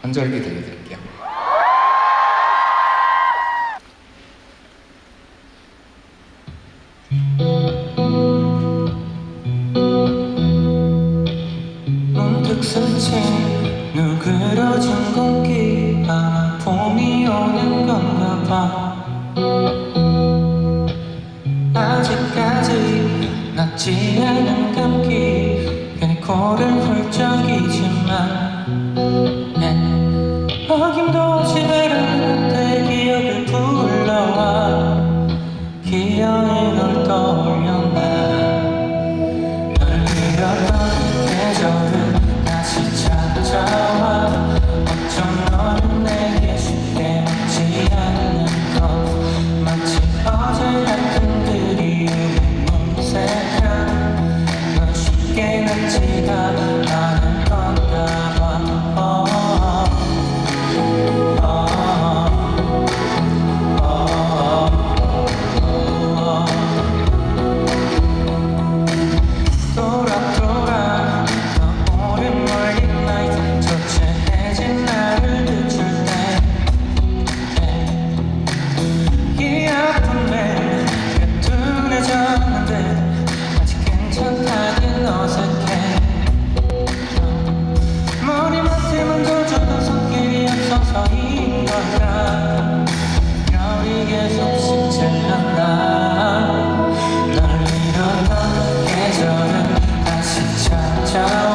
한절기 들려드릴게요. 문득 스친 누그러진 공기 아마 봄이 오는 건가 봐. 아직까지 낫지 않은 감기 괜히 코를 훌쩍이지만 어김없이 다른 내 기억을 불러와 기어이 널 떠올려 날 잃었던 계절은 다시 찾아와 어쩜 너는 내게 쉽게 묻지 않는 것 마치 어제 같은 그리움이 문색한 넌 쉽게 낫지가 않을 건가 봐. 서서인 걸까 별이 계속 식지 않나 널 잃었던 계절은 다시 찾아와